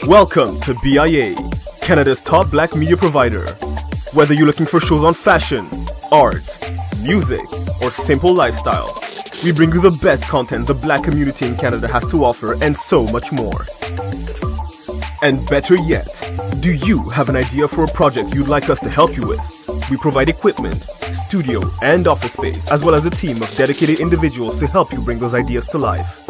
Welcome to BIA, Canada's top black media provider. Whether you're looking for shows on fashion, art, music, or simple lifestyle, we bring you the best content the black community in Canada has to offer and so much more. And better yet, do you have an idea for a project you'd like us to help you with? We provide equipment, studio, and office space, as well as a team of dedicated individuals to help you bring those ideas to life.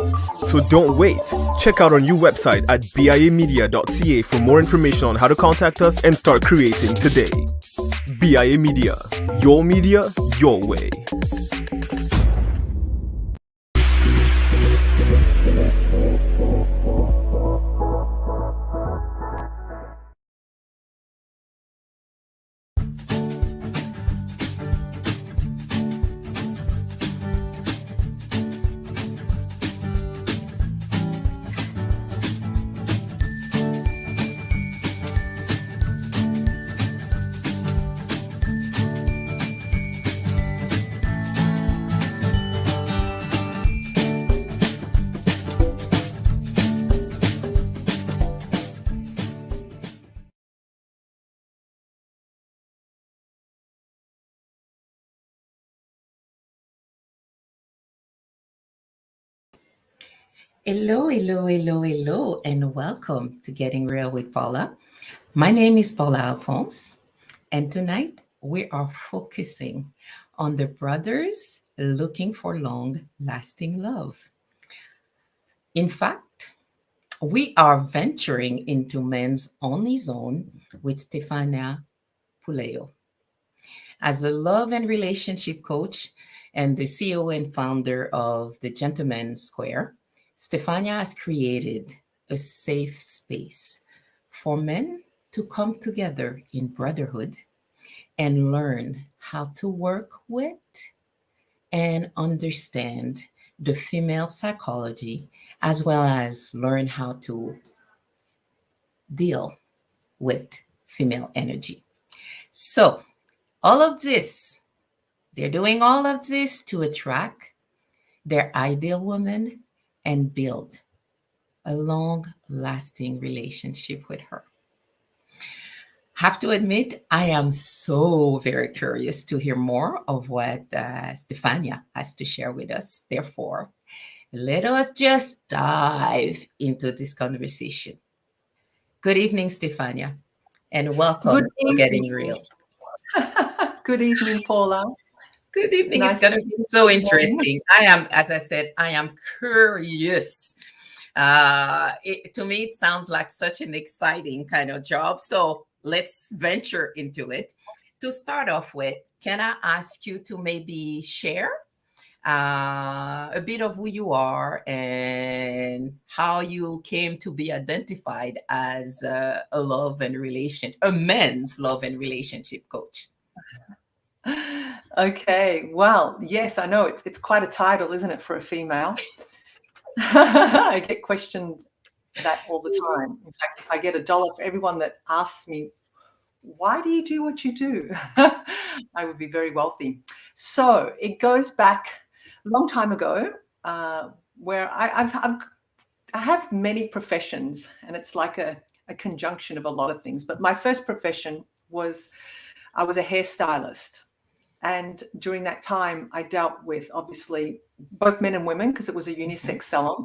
So don't wait. Check out our new website at biamedia.ca for more information on how to contact us and start creating today. BIA Media, your way. Hello, and welcome to Getting Real with Paula. My name is Paula Alphonse, and tonight we are focusing on the brothers looking for long-lasting love. In fact, we are venturing into men's only zone with Stefania Puleo. As a love and relationship coach and the CEO and founder of the Gentleman's Square, Stefania has created a safe space for men to come together in brotherhood and learn how to work with and understand the female psychology, as well as learn how to deal with female energy. So, they're doing all of this to attract their ideal woman and build a long-lasting relationship with her. Have to admit, I am so very curious to hear more of what Stefania has to share with us. Therefore, let us just dive into this conversation. Good evening, Stefania, and welcome to Getting Real. Good evening, Paula. Good evening. Nice it's going to be so interesting. As I said, I am curious. To me, it sounds like such an exciting kind of job. So let's venture into it. To start off with, can I ask you to maybe share a bit of who you are and how you came to be identified as a men's love and relationship coach? Okay, well, yes, I know it's quite a title, isn't it, for a female? I get questioned that all the time. In fact, if I get $1 for everyone that asks me, why do you do what you do? I would be very wealthy. So it goes back a long time ago, where I have many professions, and it's like a conjunction of a lot of things. But my first profession was I was a hairstylist. And during that time, I dealt with, obviously, both men and women, because it was a unisex salon.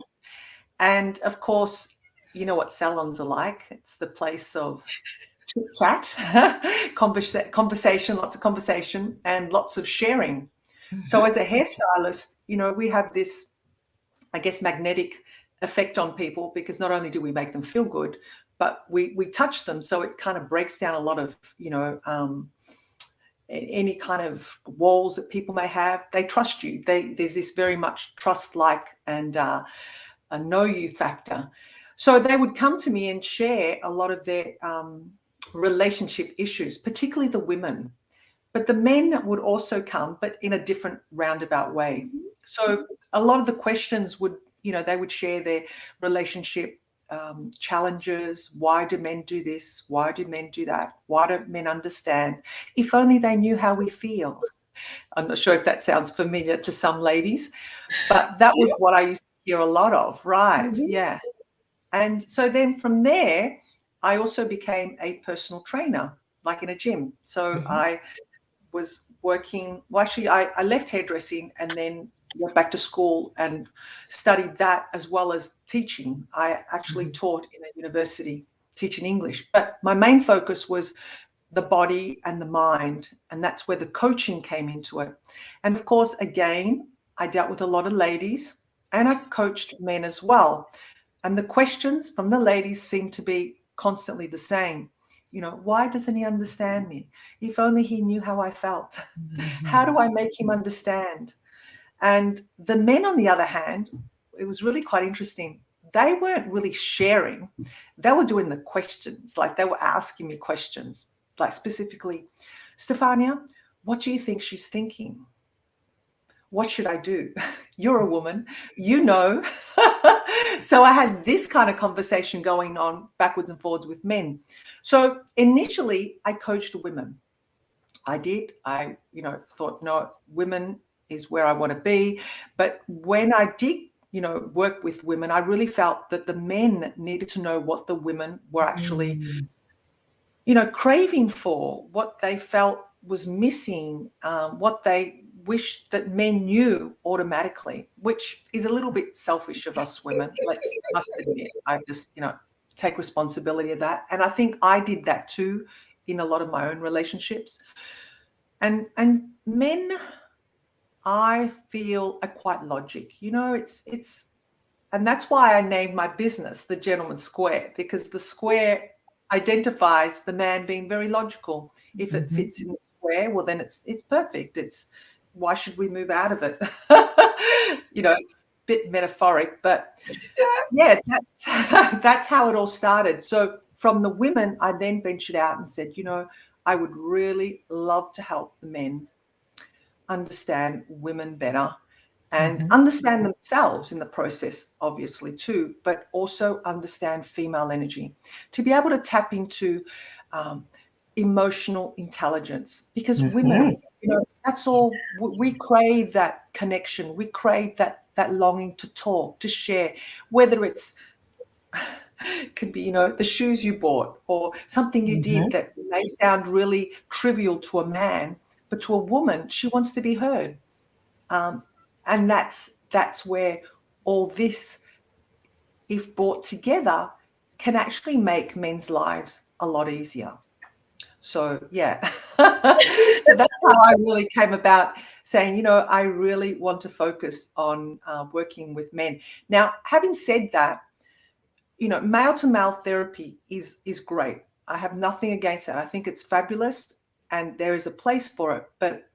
And of course, you know what salons are like. It's the place of chit chat, conversation, lots of conversation, and lots of sharing. So as a hairstylist, we have this, I guess, magnetic effect on people, because not only do we make them feel good, but we touch them. So it kind of breaks down a lot of, any kind of walls that people may have. They trust you. There's this very much trust-like and a know you factor. So they would come to me and share a lot of their relationship issues, particularly the women. But the men would also come, but in a different roundabout way. So a lot of the questions would, they would share their relationship challenges. Why do men do this? Why do men do that? Why don't men understand? If only they knew how we feel. I'm not sure if that sounds familiar to some ladies, but that was what I used to hear a lot of, right? Yeah. And so then from there, I also became a personal trainer, like in a gym. So I was working, well, actually, I left hairdressing and then went back to school and studied that as well as teaching. I actually taught in a university teaching English, but my main focus was the body and the mind. And that's where the coaching came into it. And of course, again, I dealt with a lot of ladies and I coached men as well. And the questions from the ladies seemed to be constantly the same. You know, why doesn't he understand me? If only he knew how I felt. How do I make him understand? And the men, on the other hand, it was really quite interesting. They weren't really sharing. They were doing the questions, like they were asking me questions, like specifically, Stefania, what do you think she's thinking? What should I do? You're a woman, you know. So I had this kind of conversation going on backwards and forwards with men. So initially I coached women. I did. I, thought, no, women is where I want to be. But when I did, work with women, I really felt that the men needed to know what the women were actually, craving for, what they felt was missing, what they wished that men knew automatically, which is a little bit selfish of us women. Must admit, I just, take responsibility of that. And I think I did that too in a lot of my own relationships. And men, I feel, are quite logic. It's and that's why I named my business The Gentleman Square, because the square identifies the man being very logical. If it fits in the square, well, then it's perfect. Why should we move out of it? It's a bit metaphoric, but yeah, that's how it all started. So from the women, I then ventured out and said, I would really love to help the men understand women better and understand themselves in the process, obviously, too, but also understand female energy, to be able to tap into emotional intelligence, because women, that's all we crave, that connection. We crave that longing to talk, to share, whether it's could be, the shoes you bought or something you did that may sound really trivial to a man, but to a woman, she wants to be heard. And that's where all this, if brought together, can actually make men's lives a lot easier. So, yeah. So that's how I really came about saying, I really want to focus on working with men. Now, having said that, male-to-male therapy is great. I have nothing against it. I think it's fabulous and there is a place for it. But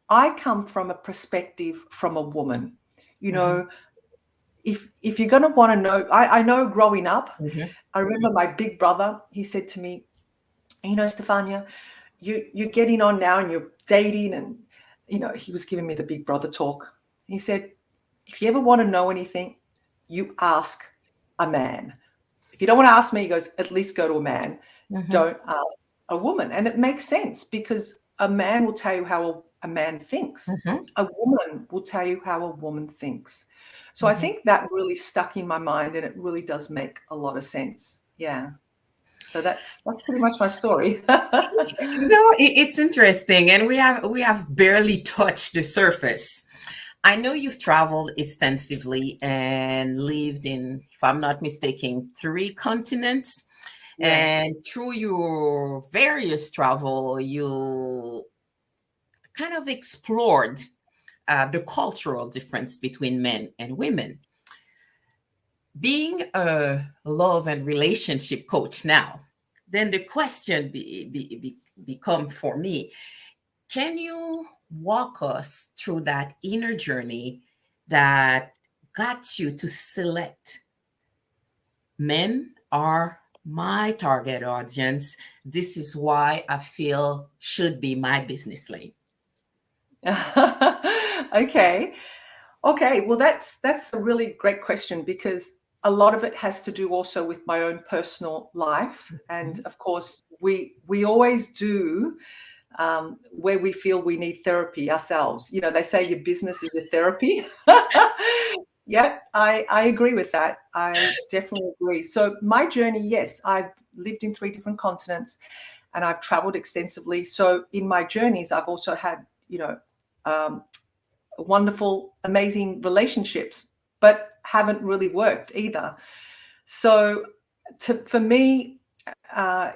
I come from a perspective from a woman. If you're going to want to know, I know growing up, I remember my big brother, he said to me, Stefania, you're getting on now and you're dating, and, he was giving me the big brother talk. He said, if you ever want to know anything, you ask a man. If you don't want to ask me, he goes, at least go to a man. Don't ask a woman. And it makes sense, because a man will tell you how a man thinks. A woman will tell you how a woman thinks. So I think that really stuck in my mind, and it really does make a lot of sense. Yeah. So that's pretty much my story. It's interesting, and we have barely touched the surface. I know you've traveled extensively and lived in, if I'm not mistaken, 3 continents. Yes. And through your various travel, you kind of explored the cultural difference between men and women. Being a love and relationship coach now, then the question become for me, can you walk us through that inner journey that got you to select men are my target audience? This is why I feel should be my business lane. Okay. Well, that's a really great question, because a lot of it has to do also with my own personal life. And of course, we always do where we feel we need therapy ourselves. They say your business is your therapy. Yeah, I agree with that. I definitely agree. So my journey, yes, I've lived in 3 different continents and I've traveled extensively. So in my journeys, I've also had, um, wonderful, amazing relationships, but haven't really worked either. So for me,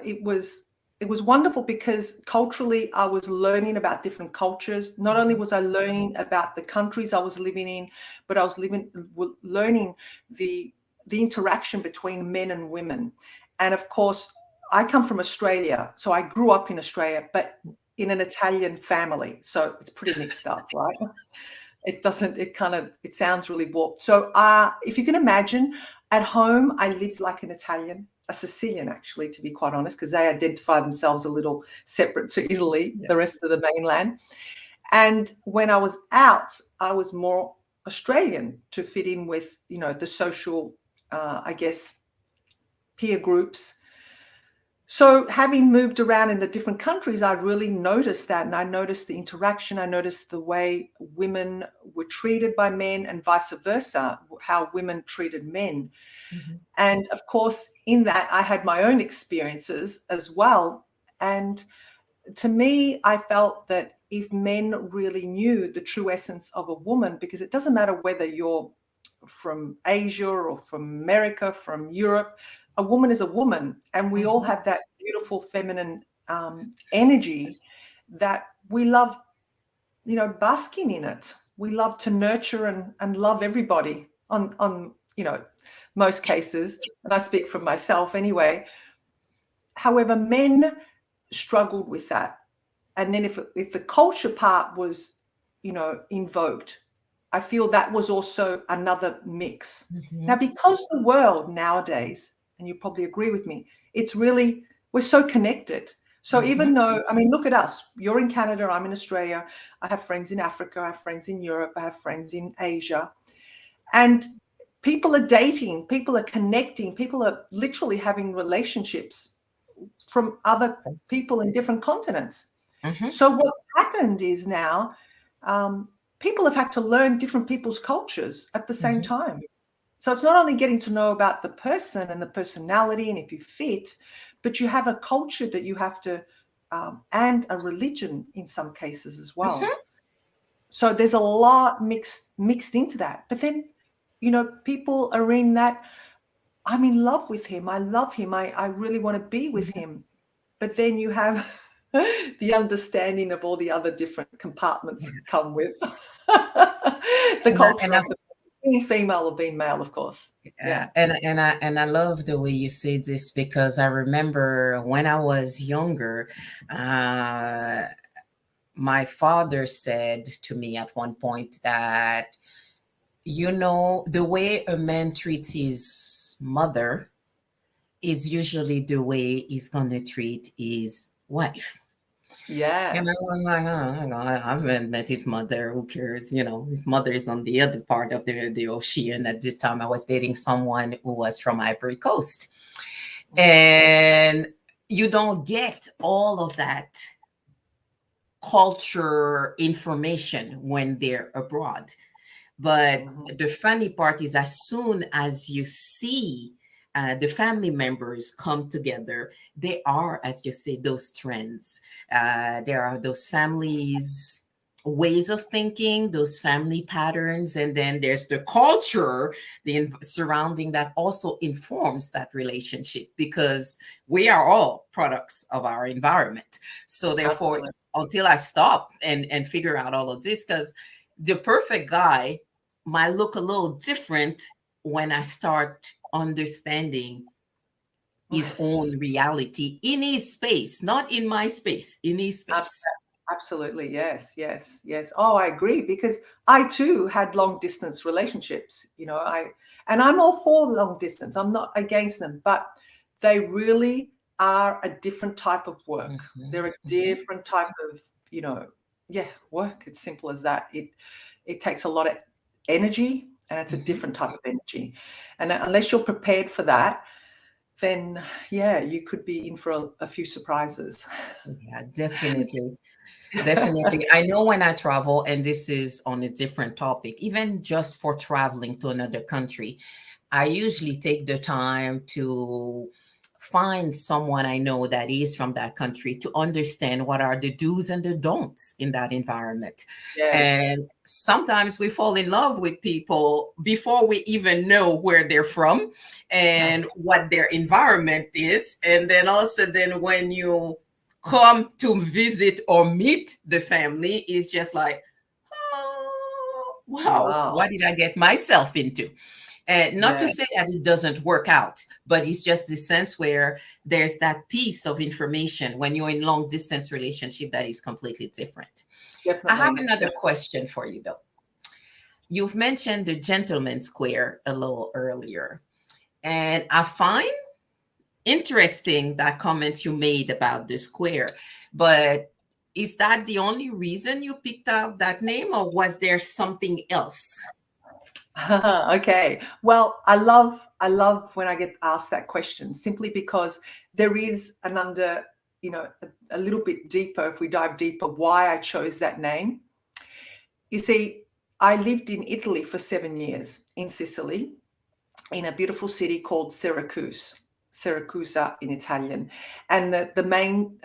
it was wonderful because culturally I was learning about different cultures. Not only was I learning about the countries I was living in, but I was learning the interaction between men and women. And of course, I come from Australia, so I grew up in Australia, but in an Italian family. So it's pretty mixed up, right? It sounds really warped. So if you can imagine, at home, I lived like an Italian, a Sicilian, actually, to be quite honest, because they identify themselves a little separate to Italy, the rest of the mainland. And when I was out, I was more Australian to fit in with, the social, I guess, peer groups. So having moved around in the different countries, I really noticed that. And I noticed the interaction. I noticed the way women were treated by men and vice versa, how women treated men. Mm-hmm. And of course, in that, I had my own experiences as well. And to me, I felt that if men really knew the true essence of a woman, because it doesn't matter whether you're from Asia or from America, from Europe, a woman is a woman, and we all have that beautiful feminine energy that we love, basking in it. We love to nurture and love everybody on most cases, and I speak from myself anyway. However, men struggled with that. And then if the culture part was, invoked, I feel that was also another mix. Mm-hmm. Now, because the world nowadays, and you probably agree with me, we're so connected. So even though, I mean, look at us, you're in Canada, I'm in Australia, I have friends in Africa, I have friends in Europe, I have friends in Asia, and people are dating, people are connecting, people are literally having relationships from other people in different continents. So what happened is now people have had to learn different people's cultures at the same time. So it's not only getting to know about the person and the personality and if you fit, but you have a culture that you have to, and a religion in some cases as well. So there's a lot mixed into that. But then, people are in that, I'm in love with him. I love him. I really want to be with him. But then you have the understanding of all the other different compartments come with the culture of being female or being male, of course. Yeah. And I love the way you say this, because I remember when I was younger, my father said to me at one point that, the way a man treats his mother is usually the way he's going to treat his wife. Yeah. And I was like, oh, I haven't met his mother. Who cares? His mother is on the other part of the ocean. At this time, I was dating someone who was from Ivory Coast. And you don't get all of that culture information when they're abroad. But the funny part is, as soon as you see the family members come together, they are, as you say, those trends. There are those families, ways of thinking, those family patterns, and then there's the culture, surrounding that also informs that relationship, because we are all products of our environment. So therefore, Absolutely. until I stop and figure out all of this, because the perfect guy might look a little different when I start understanding his own reality in his space, not in my space, in his space. Absolutely. Yes. Oh, I agree, because I too had long distance relationships, and I'm all for long distance. I'm not against them, but they really are a different type of work. They're a different type of, work. It's simple as that. It takes a lot of energy, and it's a different type of energy. And unless you're prepared for that, then you could be in for a few surprises. Yeah, definitely. Definitely. I know when I travel, and this is on a different topic, even just for traveling to another country, I usually take the time to find someone I know that is from that country to understand what are the do's and the don'ts in that environment. Yes. And sometimes we fall in love with people before we even know where they're from and what their environment is. And then also, then when you come to visit or meet the family, it's just like, oh, wow, Wow. what did I get myself into? And not to Yeah, say that it doesn't work out, but it's just the sense where there's that piece of information when you're in long distance relationship that is completely different. I have definitely. another question for you though. You've mentioned the gentleman square a little earlier, and I find interesting that comment you made about the square, but is that the only reason you picked out that name, or was there something else? Okay. Well, I love when I get asked that question, simply because there is an under, a little bit deeper, if we dive deeper, why I chose that name. You see, I lived in Italy for 7 years, in Sicily, in a beautiful city called Syracuse, Siracusa in Italian. And the main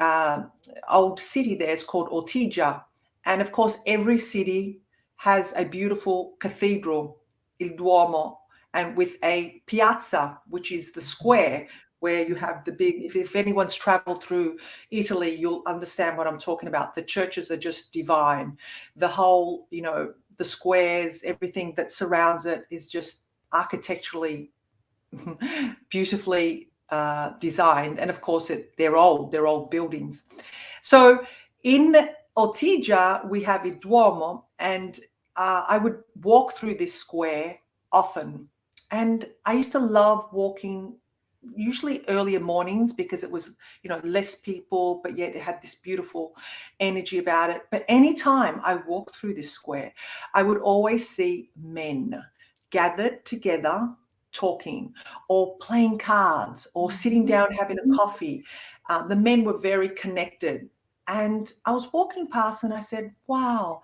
old city there is called Ortigia. And of course, every city has a beautiful cathedral, Il Duomo, and with a piazza, which is the square where you have the big, if anyone's traveled through Italy, you'll understand what I'm talking about. The churches are just divine. The whole, the squares, everything that surrounds it is just architecturally beautifully designed. And of course, they're old buildings. So in Ortigia, we have il Duomo, and I would walk through this square often. And I used to love walking, usually earlier mornings, because it was, less people, but yet it had this beautiful energy about it. But anytime I walked through this square, I would always see men gathered together talking or playing cards or sitting down having a coffee. The men were very connected. And I was walking past and I said, wow,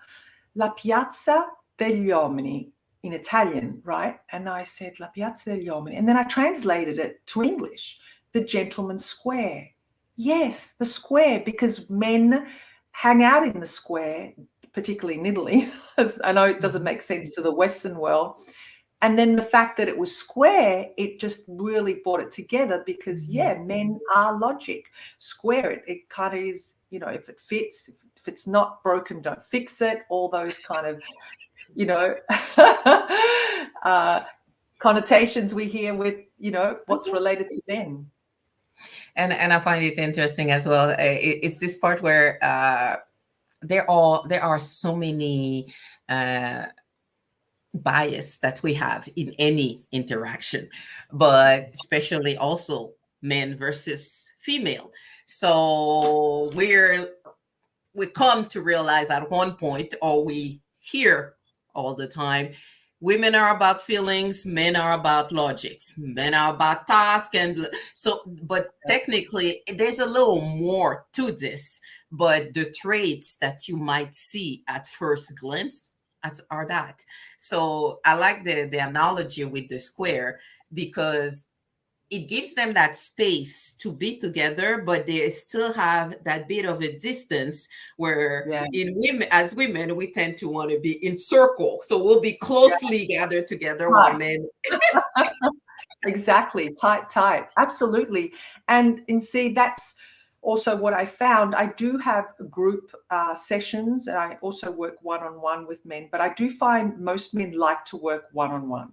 La Piazza degli Uomini, in Italian, right? And I said, La Piazza degli Uomini. And then I translated it to English, the Gentleman's Square. Yes, the square, because men hang out in the square, particularly in Italy. I know it doesn't make sense to the Western world. And then the fact that it was square, it just really brought it together, because, men are logic. Square, it kind of is, if it fits, if it's not broken, don't fix it. All those kind of, connotations we hear with, what's related to men. And I find it interesting as well. It's this part where there are so many bias that we have in any interaction, but especially also men versus female. So we come to realize at one point, or we hear all the time, women are about feelings, men are about logics, men are about task. And so, but technically there's a little more to this, but the traits that you might see at first glance are that. So I like the analogy with the square, because it gives them that space to be together, but they still have that bit of a distance where Yeah. in women, as women, we tend to want to be in circle. So we'll be closely gathered together, while Right. men. Exactly. Tight. Absolutely. And see, that's also what I found. I do have group sessions, and I also work one-on-one with men, but I do find most men like to work one-on-one.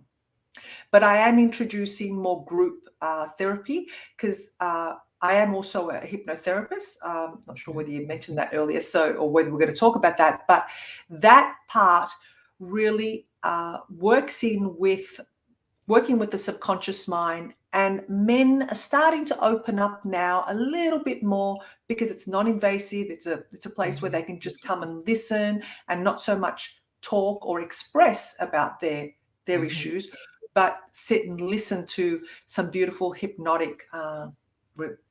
But I am introducing more group therapy, because I am also a hypnotherapist. Not sure whether you mentioned that earlier, or whether we're going to talk about that. But that part really working with the subconscious mind, and men are starting to open up now a little bit more, because it's non-invasive. It's a place where they can just come and listen, and not so much talk or express about their issues, but sit and listen to some beautiful hypnotic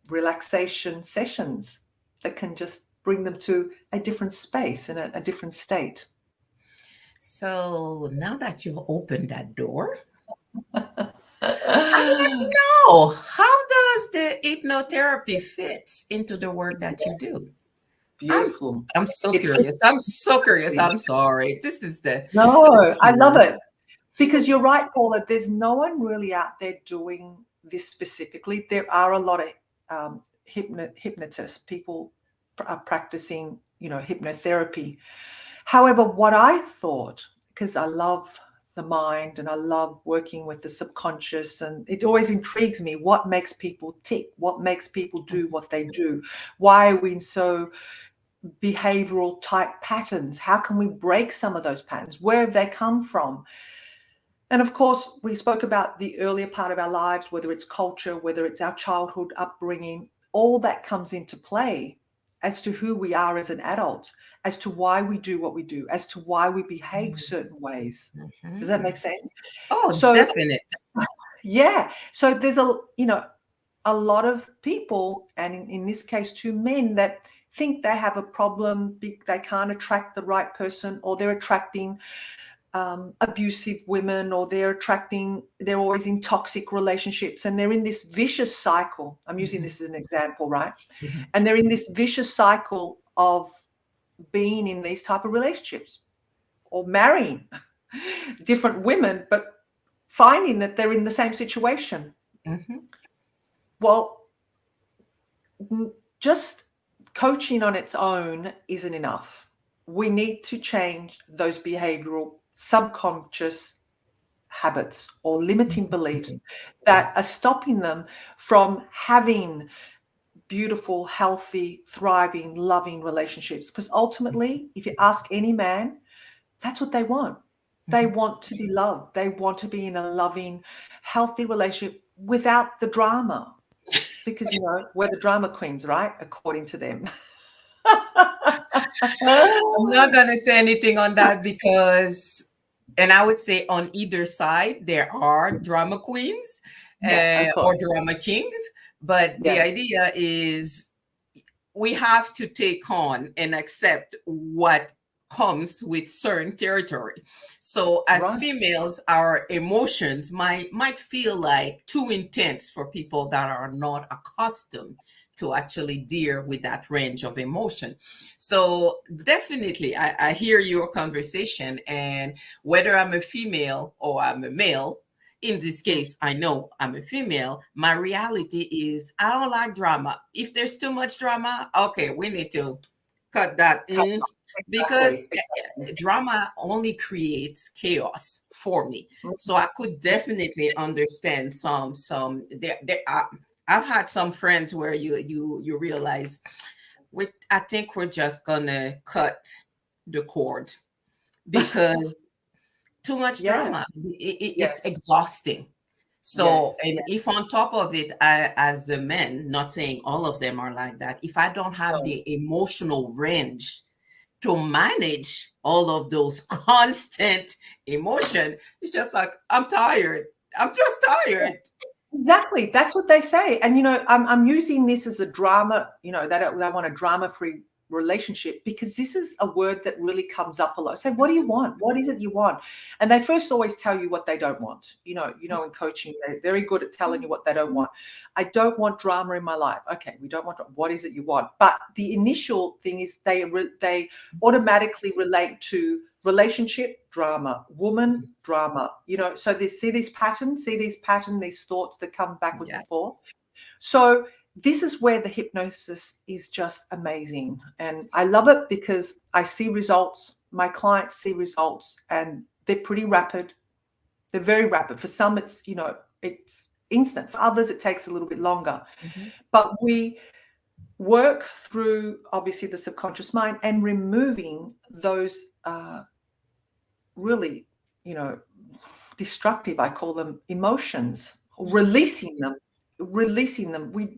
relaxation sessions that can just bring them to a different space and a different state. So now that you've opened that door, I want to know, how does the hypnotherapy fits into the work that you do? Beautiful. I'm so curious. I'm so curious. I'm sorry. This is the No, I love it. Because you're right, Paula, there's no one really out there doing this specifically. There are a lot of hypnotists, people are practicing, hypnotherapy. However, what I thought, because I love the mind and I love working with the subconscious, and it always intrigues me, what makes people tick? What makes people do what they do? Why are we in so behavioral type patterns? How can we break some of those patterns? Where have they come from? And of course, we spoke about the earlier part of our lives, whether it's culture, whether it's our childhood upbringing, all that comes into play as to who we are as an adult, as to why we do what we do, as to why we behave certain ways. Does that make sense? Oh, so, definite. Yeah. So there's a lot of people, and in this case, 2 men, that think they have a problem, they can't attract the right person, or they're attracting abusive women, or they're always in toxic relationships, and they're in this vicious cycle. I'm using this as an example, right? And they're in this vicious cycle of being in these type of relationships or marrying different women, but finding that they're in the same situation. Well, just coaching on its own isn't enough. We need to change those behavioral subconscious habits or limiting beliefs that are stopping them from having beautiful, healthy, thriving, loving relationships. Because ultimately, if you ask any man, that's what they want. They want to be loved. They want to be in a loving, healthy relationship without the drama. Because, we're the drama queens, right? According to them. I'm not going to say anything on that because, and I would say on either side, there are drama queens or drama kings. But the idea is we have to take on and accept what comes with certain territory. So as females, our emotions might feel like too intense for people that are not accustomed to actually deal with that range of emotion. So definitely, I hear your conversation, and whether I'm a female or I'm a male, in this case, I know I'm a female. My reality is I don't like drama. If there's too much drama, okay, we need to cut that because drama only creates chaos for me. So I could definitely understand some I've had some friends where you realize I think we're just gonna cut the cord because too much drama. It's exhausting. So, and if on top of it, as a man, not saying all of them are like that, if I don't have the emotional range to manage all of those constant emotion, it's just like, I'm tired. I'm just tired. Exactly. That's what they say. And, I'm using this as a drama, they want a drama-free relationship, because this is a word that really comes up a lot. So what do you want? What is it you want? And they first always tell you what they don't want. In coaching, they're very good at telling you what they don't want. I don't want drama in my life. Okay, we don't want. What is it you want? But the initial thing is they automatically relate to relationship drama, woman drama. So they see these patterns, these thoughts that come backwards and forth. So this is where the hypnosis is just amazing. And I love it because I see results. My clients see results, and they're pretty rapid. They're very rapid. For some, it's instant. For others, it takes a little bit longer. But we work through, obviously, the subconscious mind and removing those really, destructive, I call them, emotions, releasing them.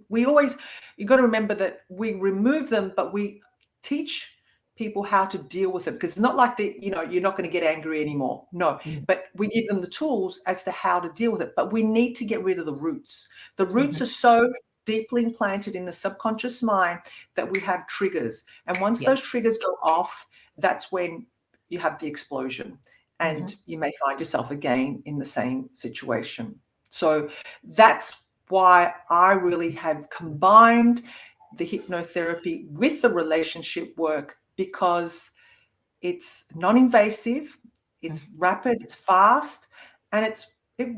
We always, you got to remember that we remove them, but we teach people how to deal with them, because it's not like you're not going to get angry anymore. No, but we give them the tools as to how to deal with it. But we need to get rid of the roots. The roots are so deeply implanted in the subconscious mind that we have triggers. And once those triggers go off, that's when you have the explosion, and you may find yourself again in the same situation. So that's why I really have combined the hypnotherapy with the relationship work, because it's non-invasive, it's rapid, it's fast, and it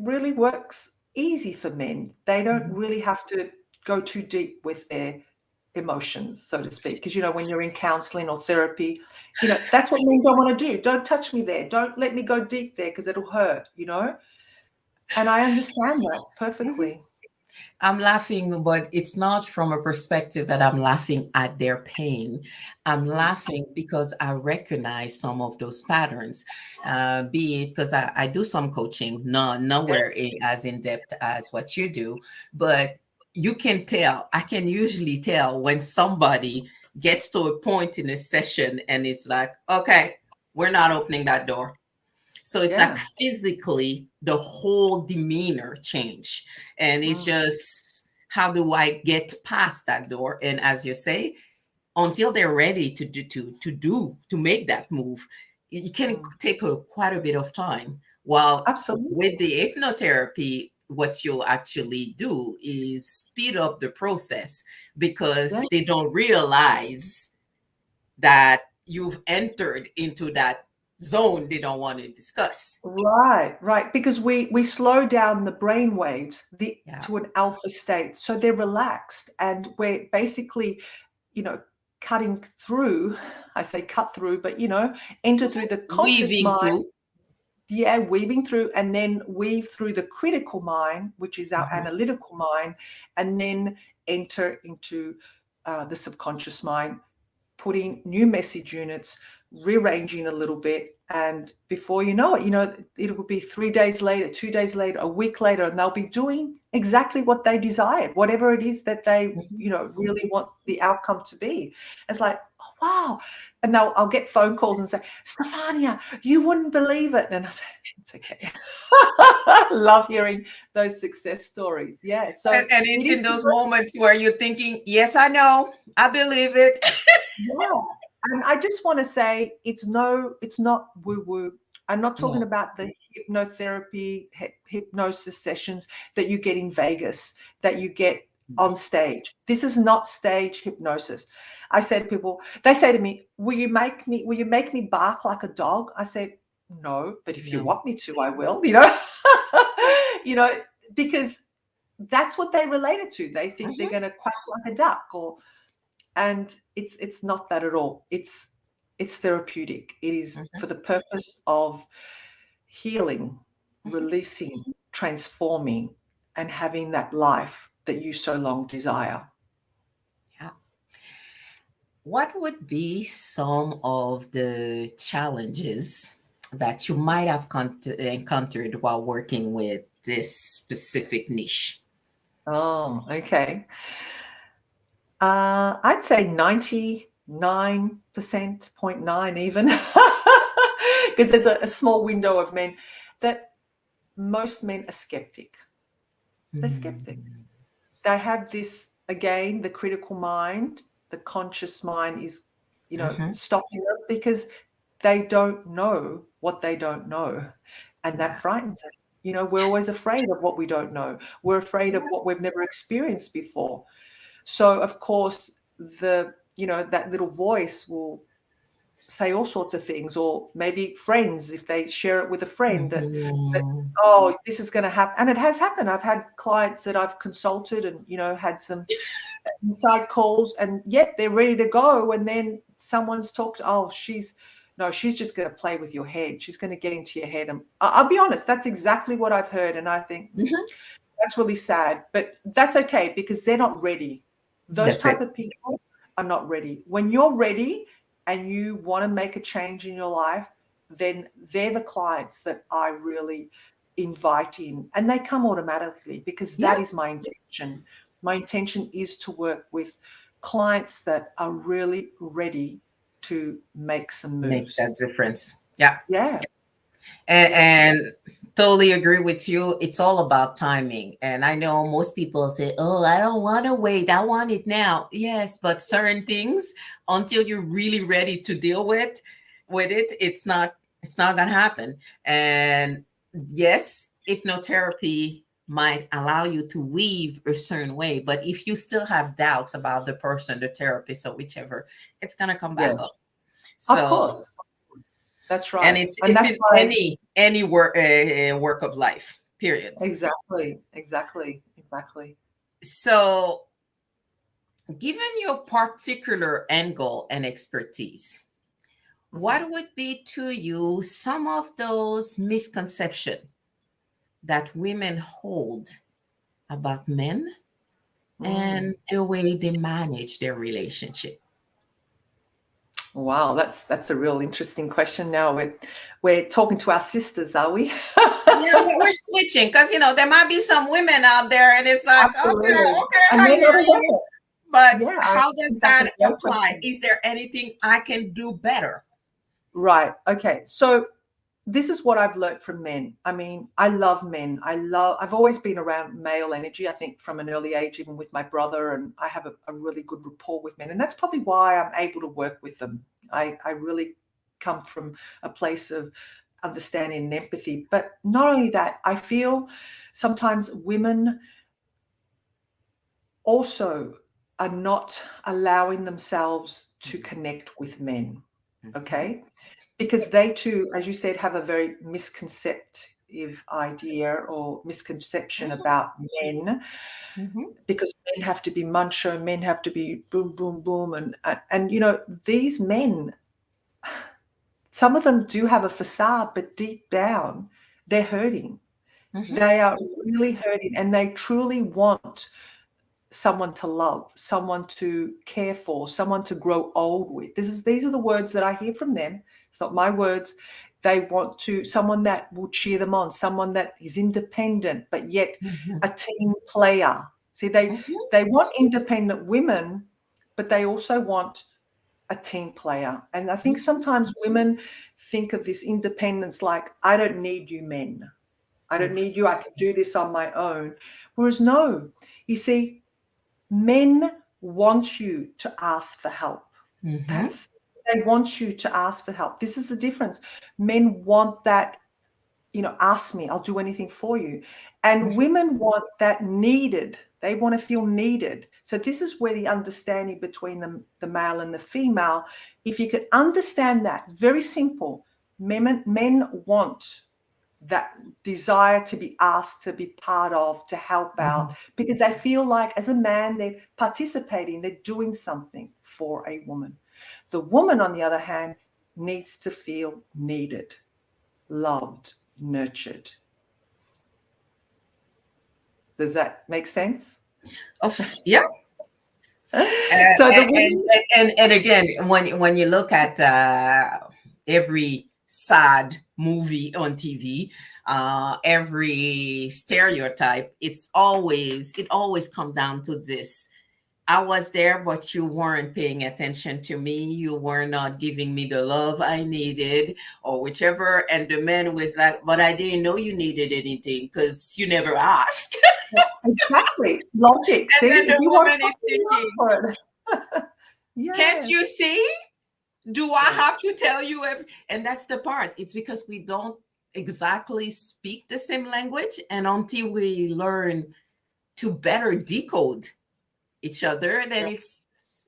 really works easy for men. They don't really have to go too deep with their emotions, so to speak, because when you're in counseling or therapy, that's what men don't want to do. Don't touch me there, don't let me go deep there because it'll hurt, and I understand that perfectly. I'm laughing, but it's not from a perspective that I'm laughing at their pain. I'm laughing because I recognize some of those patterns, be it because I do some coaching, nowhere as in depth as what you do, but you can tell, I can usually tell when somebody gets to a point in a session and it's like, okay, we're not opening that door. So it's like physically the whole demeanor change. And it's just, how do I get past that door? And as you say, until they're ready to make that move, it can take quite a bit of time. While with the hypnotherapy, what you'll actually do is speed up the process, because they don't realize that you've entered into that zone they don't want to discuss. Right. Because we slow down the brain waves to an alpha state, so they're relaxed, and we're basically, cutting through. I say cut through, but enter through the conscious mind. Weaving through, and then weave through the critical mind, which is our analytical mind, and then enter into the subconscious mind, putting new message units, rearranging a little bit, and before you know it, it will be 3 days later, 2 days later, a week later, and they'll be doing exactly what they desired, whatever it is that they really want the outcome to be. It's like, oh wow. And I'll get phone calls and say, Stefania, you wouldn't believe it. And I say, it's okay. I love hearing those success stories. So and it's in those moments where you're thinking, yes, I know, I believe it. And I just want to say, it's not woo-woo. I'm not talking about the hypnotherapy, hypnosis sessions that you get in Vegas, that you get on stage. This is not stage hypnosis. I say to people, they say to me, will you make me bark like a dog? I said, no, but if you want me to, I will, because that's what they relate it to. They think they're going to quack like a duck, and it's not that at all. It's therapeutic. It is for the purpose of healing, releasing, transforming, and having that life that you so long desire. What would be some of the challenges that you might have encountered while working with this specific niche? Oh, okay. I'd say 99.9 even, because there's a small window of men that most men are skeptic. They're skeptic. They have this, again, the critical mind, the conscious mind is, stopping them because they don't know what they don't know. And that frightens them. We're always afraid of what we don't know. We're afraid of what we've never experienced before. So, of course, that little voice will say all sorts of things, or maybe friends, if they share it with a friend, that oh, this is going to happen. And it has happened. I've had clients that I've consulted and, had some inside calls, and yet they're ready to go. And then someone's talked, she's just going to play with your head. She's going to get into your head. And I'll be honest, that's exactly what I've heard. And I think that's really sad, but that's okay, because they're not ready. Those type of people are not ready. When you're ready and you want to make a change in your life, then they're the clients that I really invite in, and they come automatically, because that is my intention. My intention is to work with clients that are really ready to make some moves. Make that difference. Yeah. And totally agree with you. It's all about timing. And I know most people say, oh, I don't want to wait. I want it now. Yes, but certain things, until you're really ready to deal with it, it's not gonna happen. And yes, hypnotherapy might allow you to weave a certain way, but if you still have doubts about the person, the therapist, or whichever, it's gonna come back Yes, up. of So, course. That's and right. it's And it's that's in why, any work of life. Period. exactly. So, given your particular angle and expertise, Mhm. what would be to you some of those misconceptions that women hold about men Mm. and the way they manage their relationship? Wow, that's a real interesting question. Now we're talking to our sisters, are we? Yeah, we're switching because there might be some women out there, and it's like, okay, Absolutely. okay, And I they're hear not you. aware. But Yeah, I how does think that's a that great apply? question. Is there anything I can do better? Right. Okay. So this is what I've learned from men. I mean, I love men. I've always been around male energy, I think from an early age, even with my brother, and I have a really good rapport with men. And that's probably why I'm able to work with them. I really come from a place of understanding and empathy. But not only that, I feel sometimes women also are not allowing themselves to connect with men. Mhm, Okay. Because they too, as you said, have a very misconceptive idea or misconception mhm, about men, mhm, because men have to be macho, men have to be boom, boom, boom. And these men, some of them do have a facade, but deep down, they're hurting. mhm, They are really hurting, and they truly want someone to love, someone to care for, someone to grow old with. These are the words that I hear from them. It's not my words. They want someone that will cheer them on, someone that is independent, but yet mhm, a team player. See, mhm, they want independent women, but they also want a team player. And I think mhm. sometimes women think of this independence like, I don't need you men. I don't Oof. need you. I can do this on my own. Whereas no, you see, men want you to ask for help. Mhm, That's They want you to ask for help. This is the difference. Men want that, ask me, I'll do anything for you. And mhm, women want that needed. They want to feel needed. So this is where the understanding between the male and the female, if you could understand that, it's very simple. Men want that desire to be asked, to be part of, to help out, mhm. because they feel like as a man, they're participating, they're doing something for a woman. The woman, on the other hand, needs to feel needed, loved, nurtured. Does that make sense? Yeah. So the And, woman, and again, when you look at every sad movie on TV, every stereotype, it always comes down to this. I was there, but you weren't paying attention to me. You were not giving me the love I needed, or whichever. And the man was like, but I didn't know you needed anything because you never asked. exactly, logic. And See, then if the you want woman is something, you ask thinking, for it. can't you Yes. see? Do I Yes. have to tell you and that's the part. It's because we don't exactly speak the same language, and until we learn to better decode each other, then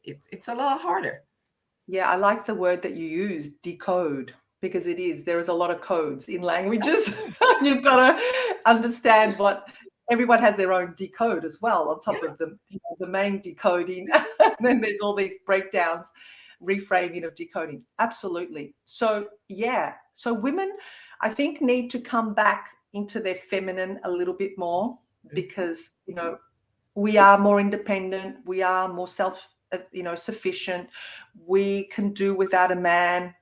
it's a lot harder. Yeah, I like the word that you use, decode, because it is. There is a lot of codes in languages. You've got to understand what everyone has their own decode as well, on top of the main decoding. And then there's all these breakdowns, reframing of decoding. Absolutely. So, yeah. So women, I think, need to come back into their feminine a little bit more, because, we are more independent, we are more sufficient, we can do without a man,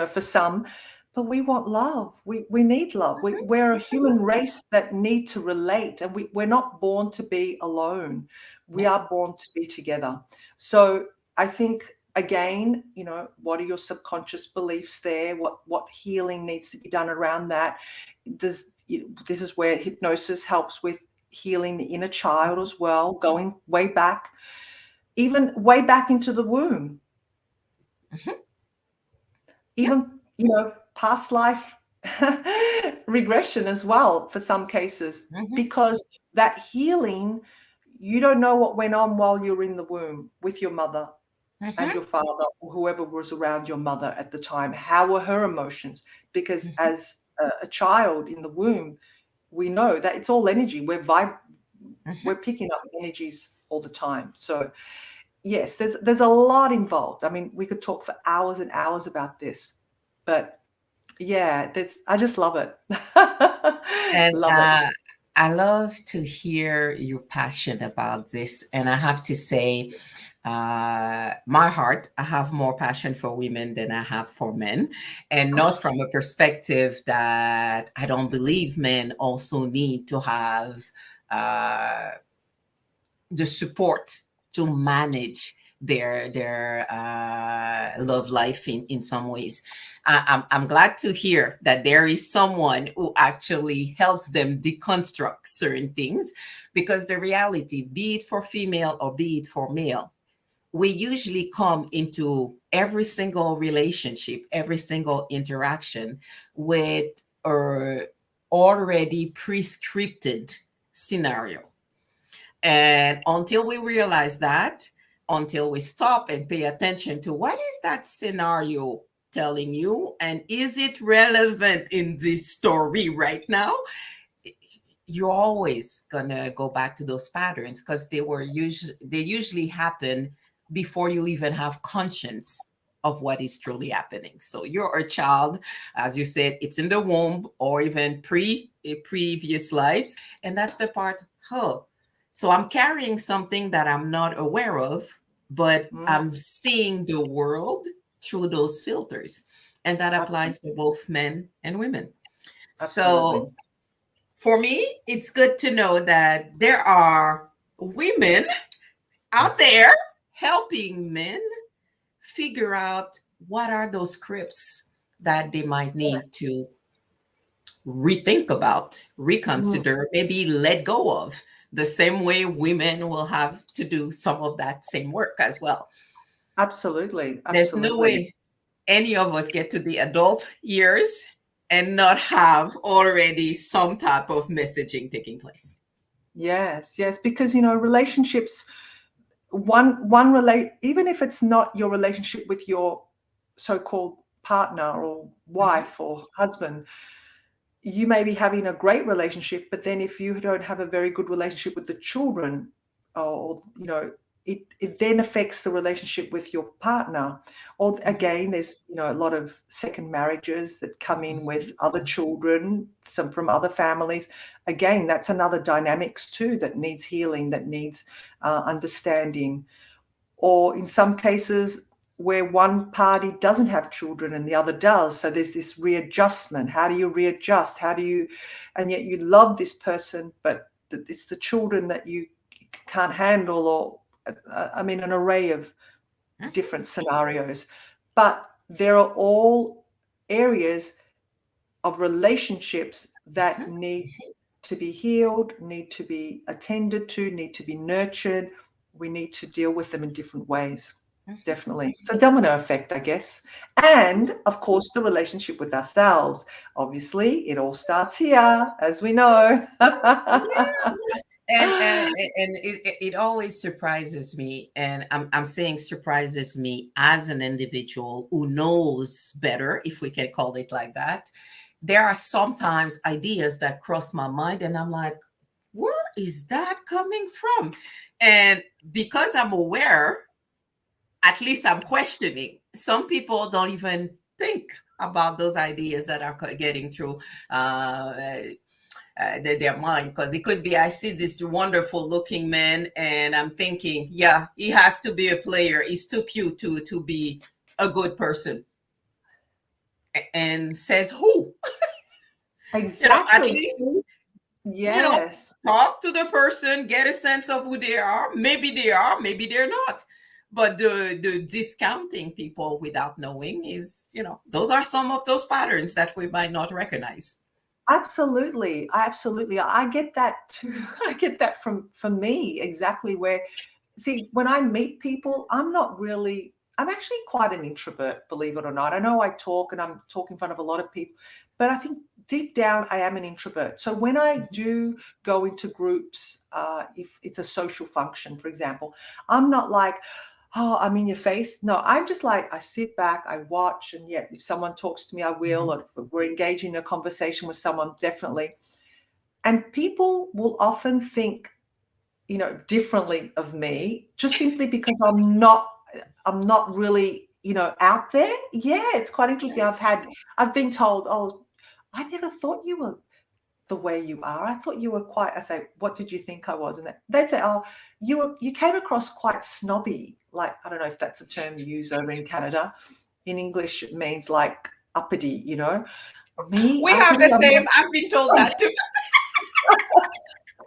for some, but we want love, we need love, we're a human race that need to relate, and we're not born to be alone, we Yeah. are born to be together. So I think again, what are your subconscious beliefs there? What healing needs to be done around that? This is where hypnosis helps with healing the inner child as well, going way back, even way back into the womb. Even, past life regression as well for some cases, because that healing, you don't know what went on while you're in the womb with your mother and your father, or whoever was around your mother at the time. How were her emotions? Because as a child in the womb, we know that it's all energy. We're picking up energies all the time. So yes, there's a lot involved. I mean, we could talk for hours and hours about this, but yeah, I just love it. And Love it. I love to hear your passion about this. And I have to say, my heart, I have more passion for women than I have for men. And not from a perspective that I don't believe men also need to have the support to manage their love life in some ways. I'm glad to hear that there is someone who actually helps them deconstruct certain things, because the reality, be it for female or be it for male, we usually come into every single relationship, every single interaction with a already prescripted scenario. And until we realize that, until we stop and pay attention to what is that scenario telling you, and is it relevant in this story right now, you're always gonna go back to those patterns, because they usually happen before you even have conscience of what is truly happening. So you're a child, as you said, it's in the womb or even previous lives, and that's the part. So I'm carrying something that I'm not aware of, but I'm seeing the world through those filters. And that applies to both men and women. Absolutely. So for me, it's good to know that there are women out there helping men figure out what are those scripts that they might need to rethink about, reconsider, maybe let go of, the same way women will have to do some of that same work as well. Absolutely. There's no way any of us get to the adult years and not have already some type of messaging taking place. Yes, because relationships, even if it's not your relationship with your so-called partner or wife or husband, you may be having a great relationship, but then if you don't have a very good relationship with the children, or it then affects the relationship with your partner. Or again, there's a lot of second marriages that come in with other children, some from other families. Again, that's another dynamics too that needs healing, that needs understanding. Or in some cases where one party doesn't have children and the other does, so there's this readjustment. How do you readjust? And yet you love this person, but it's the children that you can't handle, or an array of different scenarios. But there are all areas of relationships that need to be healed, need to be attended to, need to be nurtured. We need to deal with them in different ways. Definitely. It's a domino effect, I guess. And of course, the relationship with ourselves. Obviously, it all starts here, as we know. And it always surprises me, and I'm saying surprises me as an individual who knows better, if we can call it like that. There are sometimes ideas that cross my mind, and I'm like, where is that coming from? And because I'm aware, at least I'm questioning. Some people don't even think about those ideas that are getting through their mind, because it could be, I see this wonderful looking man and I'm thinking, yeah, he has to be a player, he's too cute to be a good person. And says who? Exactly. At least yes, talk to the person, get a sense of who they are. Maybe they are, maybe they're not. But the discounting people without knowing is, those are some of those patterns that we might not recognize. Absolutely. I get that too. I get that from me exactly where, see, when I meet people, I'm actually quite an introvert, believe it or not. I know I talk and I'm talking in front of a lot of people, but I think deep down I am an introvert. So when I do go into groups, if it's a social function, for example, I'm not like, oh, I'm in your face. No, I'm just like, I sit back, I watch, and yeah, if someone talks to me, I will, or if we're engaging in a conversation with someone, definitely. And people will often think, differently of me, just simply because I'm not really, out there. Yeah, it's quite interesting. I've been told, oh, I never thought you were the way you are. I thought you were quite, I say, what did you think I was? And they'd say, oh, you came across quite snobby. Like, I don't know if that's a term you use over in Canada. In English, it means like uppity, Me, We have the same. I've been told that too.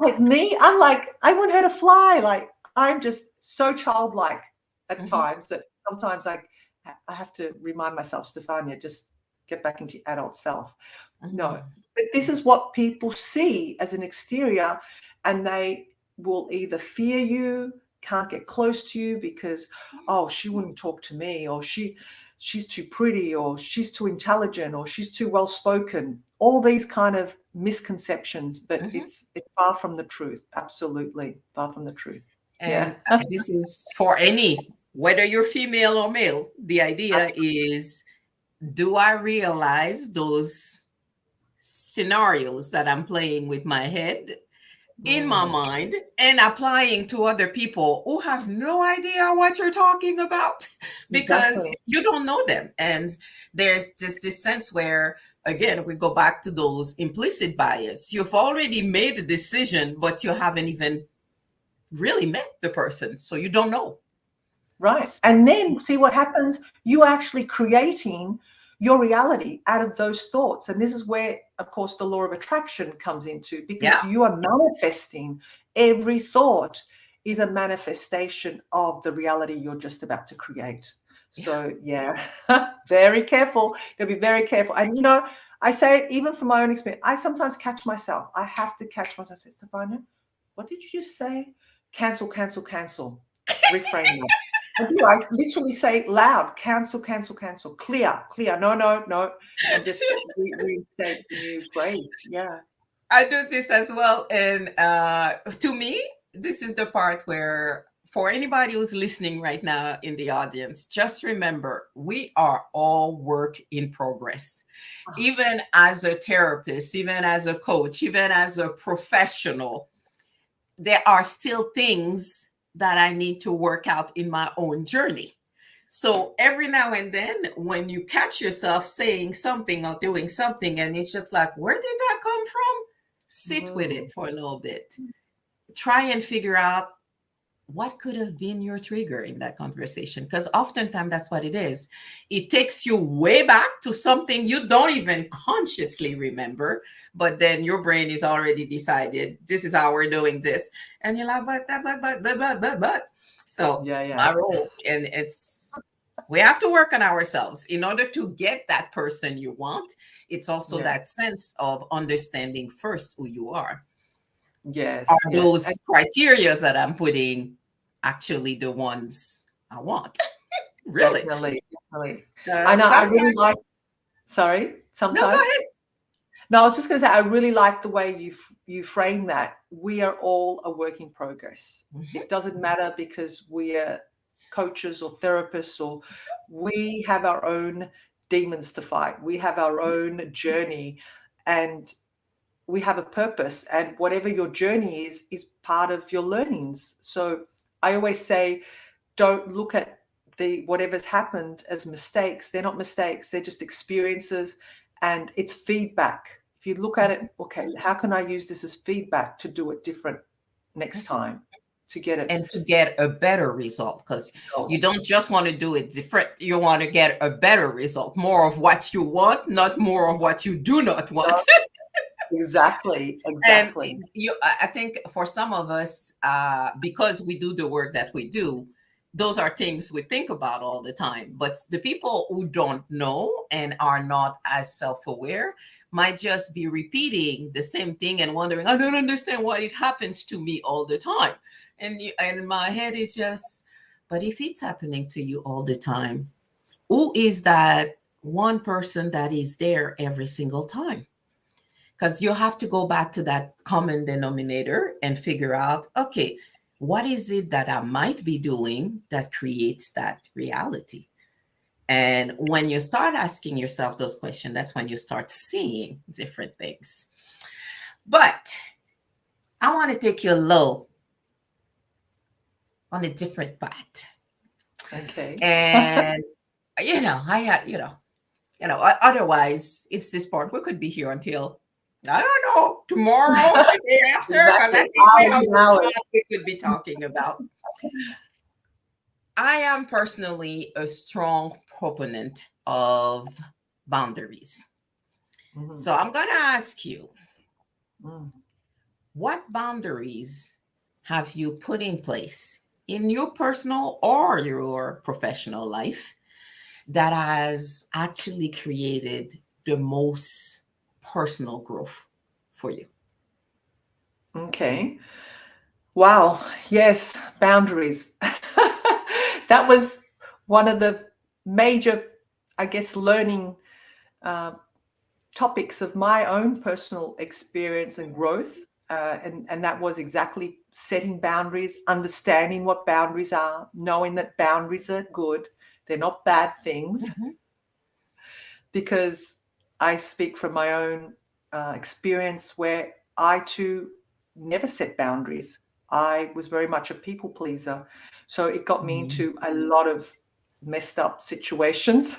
Like me, I'm like, I want her to fly. Like, I'm just so childlike at times that sometimes I have to remind myself, Stefania, just get back into your adult self. No, but this is what people see as an exterior, and they will either fear you, can't get close to you because, oh, she wouldn't talk to me, or she's too pretty, or she's too intelligent, or she's too well spoken. All these kind of misconceptions, but it's far from the truth. Absolutely far from the truth. And this is for whether you're female or male. The idea is, do I realize those scenarios that I'm playing with my head in my mind and applying to other people who have no idea what you're talking about because you don't know them? And there's just this sense where, again, we go back to those implicit bias. You've already made a decision, but you haven't even really met the person, so you don't know. Right. And then see what happens. You're actually creating your reality out of those thoughts. And this is where, of course, the law of attraction comes into, because you are manifesting. Every thought is a manifestation of the reality you're just about to create. So, very careful. You'll be very careful. And, I say, even from my own experience, I sometimes catch myself. I have to catch myself. I say, Stefania, what did you just say? Cancel, cancel, cancel. Reframe it. I do. I literally say loud, cancel, cancel, cancel, clear, no, and just reinstate the new phrase. Yeah. I do this as well. And to me, this is the part where, for anybody who's listening right now in the audience, just remember, we are all work in progress. Even as a therapist, even as a coach, even as a professional, there are still things that I need to work out in my own journey. So every now and then, when you catch yourself saying something or doing something, and it's just like, where did that come from? Sit with it for a little bit. Try and figure out what could have been your trigger in that conversation, because oftentimes that's what it is. It takes you way back to something you don't even consciously remember, but then your brain is already decided this is how we're doing this, and you're like, but. So my role, and we have to work on ourselves in order to get that person you want. It's also that sense of understanding first who you are. Yes. Are those criteria that I'm putting actually the ones I want? Really? Definitely. I know. I really like. Sorry. Sometimes. No, go ahead. No, I was just going to say, I really like the way you frame that. We are all a work in progress. It doesn't matter because we are coaches or therapists, or we have our own demons to fight. We have our own journey, and we have a purpose, and whatever your journey is part of your learnings. So I always say, don't look at whatever's happened as mistakes. They're not mistakes. They're just experiences, and it's feedback. If you look at it, okay, how can I use this as feedback to do it different next time, to get it, and to get a better result? Because you don't just want to do it different. You want to get a better result, more of what you want, not more of what you do not want. Exactly. And I think for some of us, because we do the work that we do, those are things we think about all the time. But the people who don't know and are not as self-aware might just be repeating the same thing and wondering, I don't understand why it happens to me all the time. And my head is just, but if it's happening to you all the time, who is that one person that is there every single time? Because you have to go back to that common denominator and figure out, okay, what is it that I might be doing that creates that reality? And when you start asking yourself those questions, that's when you start seeing different things. But I want to take you low on a different path. Okay. And otherwise it's this part. We could be here until, I don't know, tomorrow, the day after. Exactly. I think we have a Hours. lot we could be talking about. I am personally a strong proponent of boundaries. Mhm. So I'm going to ask you, Mm. what boundaries have you put in place in your personal or your professional life that has actually created the most personal growth for you? Okay. Wow. Yes, boundaries. That was one of the major, I guess, learning topics of my own personal experience and growth. And that was exactly setting boundaries, understanding what boundaries are, knowing that boundaries are good. They're not bad things. Mhm. Because I speak from my own experience where I too never set boundaries. I was very much a people pleaser. So it got me into a lot of messed up situations.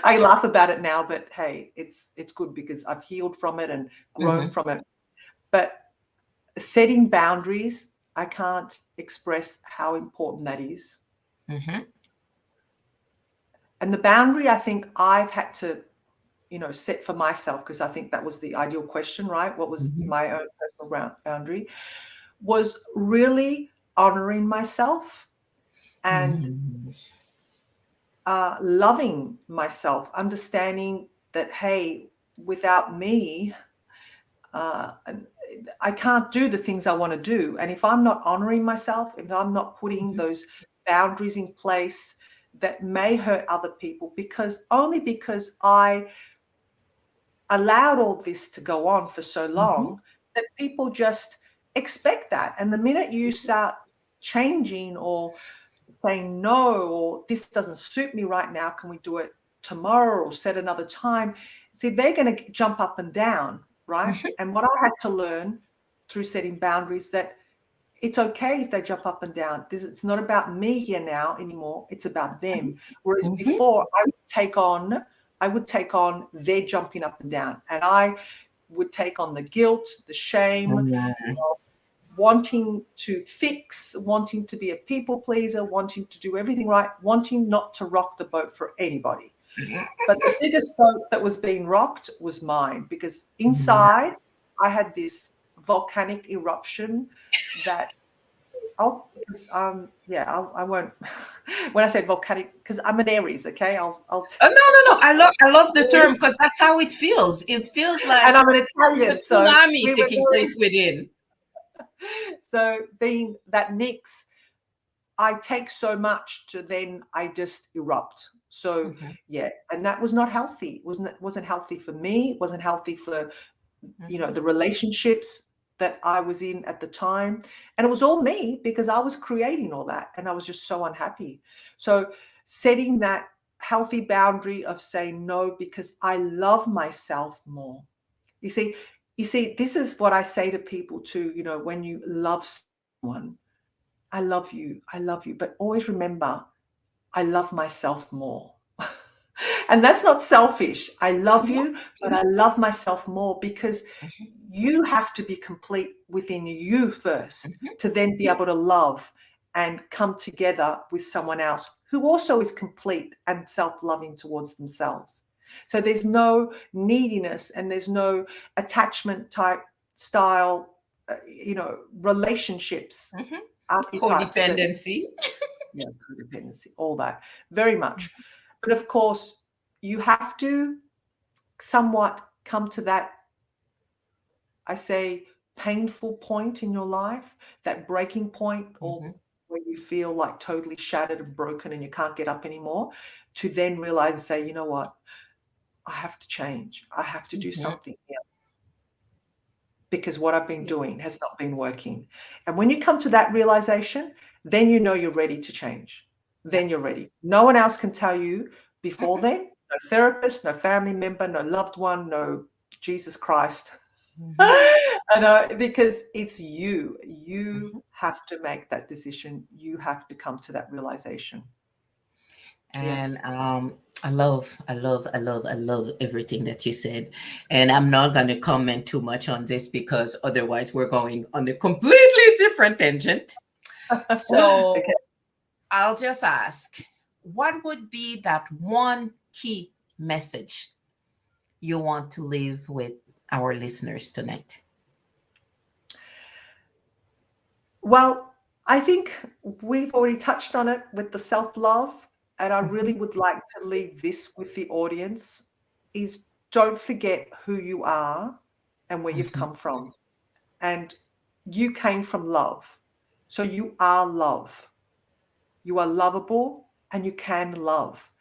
I laugh about it now, but hey, it's good because I've healed from it and grown from it. But setting boundaries, I can't express how important that is. Mhm. And the boundary I think I've had to set for myself, because I think that was the ideal question, right? What was Mhm. my own personal boundary? Was really honoring myself and Mhm. loving myself, understanding that, hey, without me, I can't do the things I want to do. And if I'm not honoring myself, if I'm not putting those boundaries in place that may hurt other people, because I allowed all this to go on for so long, that people just expect that. And the minute you start changing or saying no, or this doesn't suit me right now, can we do it tomorrow or set another time? See, they're going to jump up and down, right? And what I had to learn through setting boundaries, that it's okay if they jump up and down. It's not about me here now anymore. It's about them. Whereas before, I would take on their jumping up and down, and I would take on the guilt, the shame, wanting to fix, wanting to be a people pleaser, wanting to do everything right, wanting not to rock the boat for anybody. But the biggest boat that was being rocked was mine, because inside I had this volcanic eruption that I won't. When I say volcanic, because I'm an Aries, okay? I'll Oh, no. I love the term, because that's how it feels. It feels like and I'm an a Italian, so tsunami we were taking place within. so being that mix, I take so much to then I just erupt. So yeah, and that was not healthy. Wasn't healthy for me. Wasn't healthy for the relationships that I was in at the time. And it was all me, because I was creating all that, and I was just so unhappy. So setting that healthy boundary of saying no, because I love myself more. You see, this is what I say to people too, when you love someone, I love you, but always remember, I love myself more. And that's not selfish. I love you, but I love myself more, because you have to be complete within you first to then be able to love and come together with someone else who also is complete and self-loving towards themselves. So there's no neediness, and there's no attachment type style, relationships, archetypes that Codependency. Yeah, codependency, all that, very much. But of course, you have to somewhat come to that, I say, painful point in your life, that breaking point, or where you feel like totally shattered and broken and you can't get up anymore, to then realize and say, you know what, I have to change. I have to do something here, because what I've been doing has not been working. And when you come to that realization, then you know you're ready to change. Then you're ready. No one else can tell you before then. No therapist, no family member, no loved one, no Jesus Christ. Because it's you. You have to make that decision. You have to come to that realization. And I love everything that you said. And I'm not going to comment too much on this, because otherwise we're going on a completely different tangent. So Okay. I'll just ask, what would be that one key message you want to leave with our listeners tonight? Well, I think we've already touched on it with the self-love, and I really would like to leave this with the audience, is don't forget who you are and where you've come from. And you came from love. So you are love. You are lovable and you can love.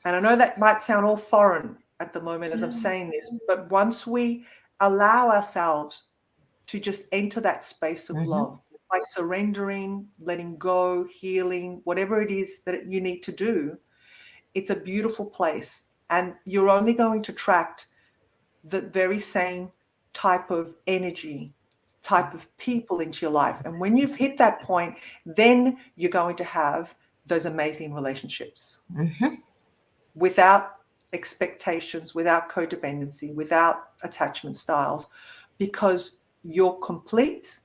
And I know that might sound all foreign at the moment as I'm saying this, but once we allow ourselves to just enter that space of love by surrendering, letting go, healing, whatever it is that you need to do, it's a beautiful place. And you're only going to attract the very same type of energy, type of people into your life. And when you've hit that point, then you're going to have those amazing relationships without expectations, without codependency, without attachment styles, because you're complete.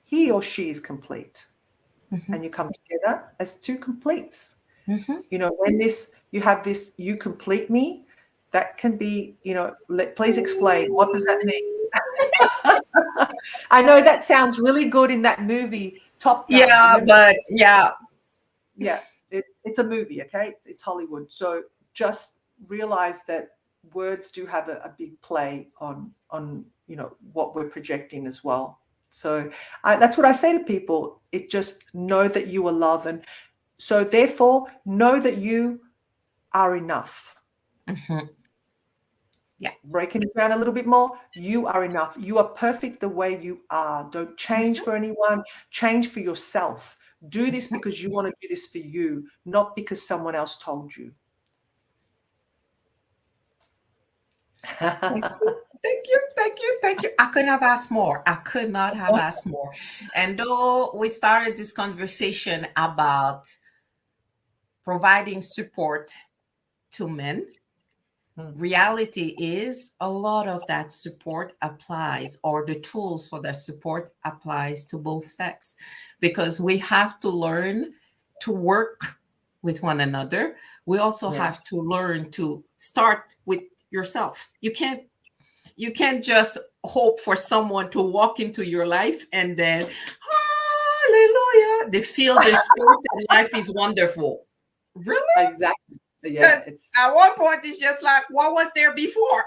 He or she is complete. And you come together as two completes. You know, when you have this, you complete me, that can be, you know, please explain, what does that mean? I know that sounds really good in that movie, Top Gun. Yeah, Remember? but yeah. Yeah, it's a movie, okay? It's Hollywood. So just realize that words do have a big play on you know, what we're projecting as well. So that's what I say to people. It just know that you are love, and so therefore know that you are enough. Yeah. Breaking it down a little bit more, you are enough. You are perfect the way you are. Don't change for anyone. Change for yourself. Do this because you want to do this for you, not because someone else told you. Thank you. I could not have asked more. I could not have asked more. And though we started this conversation about providing support to men, reality is a lot of that support applies, or the tools for that support applies to both sex, because we have to learn to work with one another. We also have to learn to start with yourself. You can't just hope for someone to walk into your life and then, hallelujah, they feel the spirit and life is wonderful. Really? Exactly. Yeah, Because at one point it's just like, what was there before?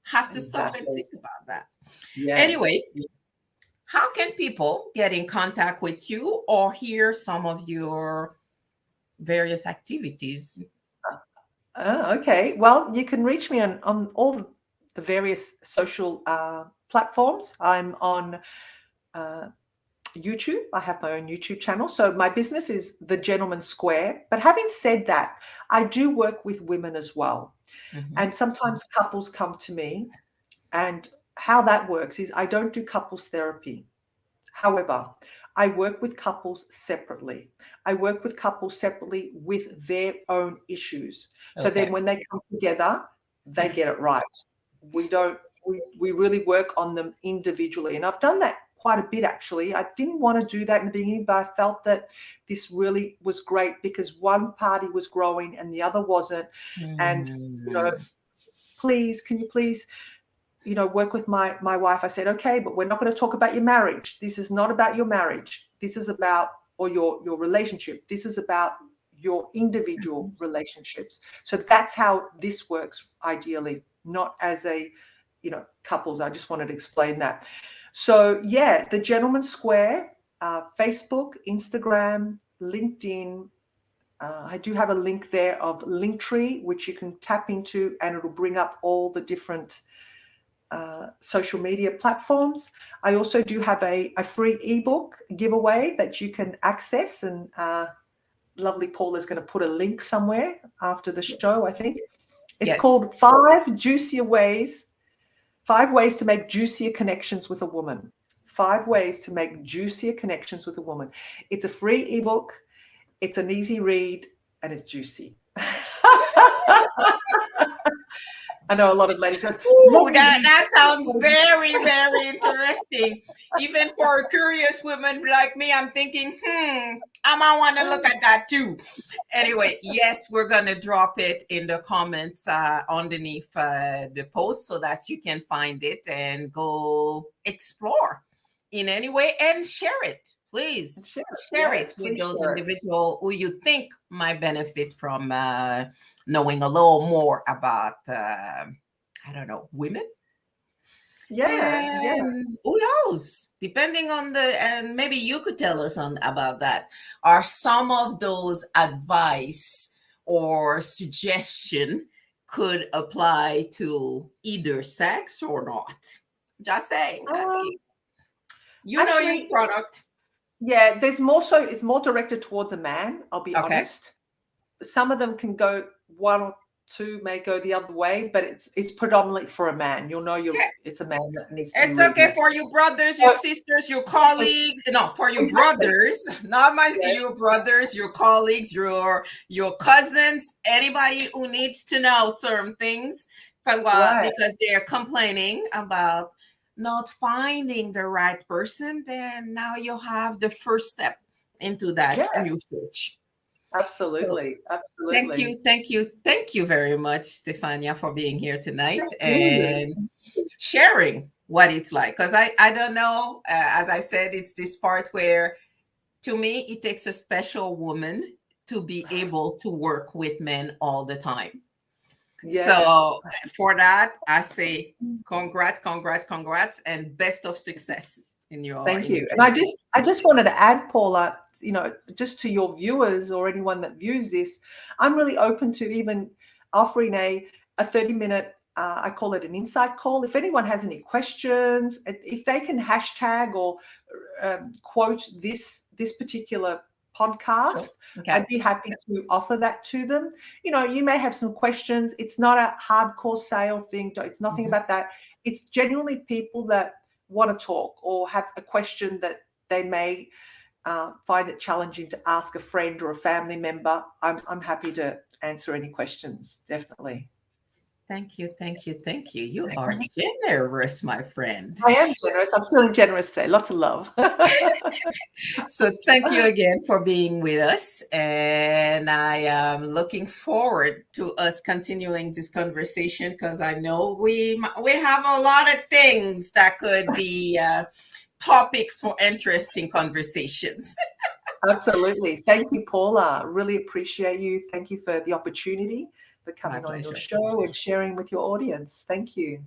Have to stop and think about that. Yes. Anyway, how can people get in contact with you or hear some of your various activities? Okay. Well, you can reach me on all the various social platforms. I'm on YouTube. I have my own YouTube channel. So my business is The Gentleman Square. But having said that, I do work with women as well. And sometimes couples come to me, and how that works is I don't do couples therapy. However, I work with couples separately. I work with couples separately with their own issues. So then when they come together, they get it right. We really work on them individually. And I've done that quite a bit, actually. I didn't want to do that in the beginning, but I felt that this really was great because one party was growing and the other wasn't. And, you know, can you please, you know, work with my wife? I said, okay, but we're not going to talk about your marriage. This is not about your marriage. This is about or your relationship. This is about your individual relationships. So that's how this works ideally, not as a, couples. I just wanted to explain that. So yeah, the Gentleman's Square, Facebook, Instagram, LinkedIn. I do have a link there of Linktree, which you can tap into, and it'll bring up all the different social media platforms. I also do have a free ebook giveaway that you can access, and lovely Paula is going to put a link somewhere after the show, I think. It's called 5 ways to make juicier connections with a woman. 5 ways to make juicier connections with a woman. It's a free ebook. It's an easy read, and it's juicy. I know a lot of ladies go, "Ooh, that sounds very, very interesting." Even for a curious woman like me, I'm thinking, I might want to look at that too. Anyway, yes, we're going to drop it in the comments underneath the post so that you can find it and go explore in any way and share it. Please share it with those individuals who you think might benefit from knowing a little more about, I don't know, women. Yeah. Who knows? Depending on and maybe you could tell us about that. Are some of those advice or suggestion could apply to either sex or not? Just saying. You know your product. Yeah, there's more so it's more directed towards a man, I'll be honest. Some of them can go, 1 or 2 may go the other way, but it's predominantly for a man. You'll know it's a man that needs to. It's okay for your brothers, your sisters, your colleagues. No, for your brothers, not your brothers, your colleagues, your cousins, anybody who needs to know certain things because they're complaining about not finding the right person. Then now you have the first step into that new search. Absolutely. Thank you very much, Stefania, for being here tonight and sharing what it's like. Because I don't know, as I said, it's this part where, to me, it takes a special woman to be able to work with men all the time. Yes. So for that, I say congrats, and best of success in your. Thank you. And I just wanted to add, Paula, just to your viewers or anyone that views this, I'm really open to even offering a 30-minute, I call it an insight call. If anyone has any questions, if they can hashtag or quote this particular podcast, I'd be happy to offer that to them. You may have some questions. It's not a hardcore sale thing. It's nothing about that. It's genuinely people that want to talk or have a question that they may find it challenging to ask a friend or a family member. I'm happy to answer any questions, definitely. Thank you. You are generous, my friend. I am generous. I'm feeling generous today. Lots of love. So thank you again for being with us. And I am looking forward to us continuing this conversation because I know we have a lot of things that could be topics for interesting conversations. Absolutely. Thank you, Paula. Really appreciate you. Thank you for the opportunity for coming on your show and sharing with your audience. Thank you.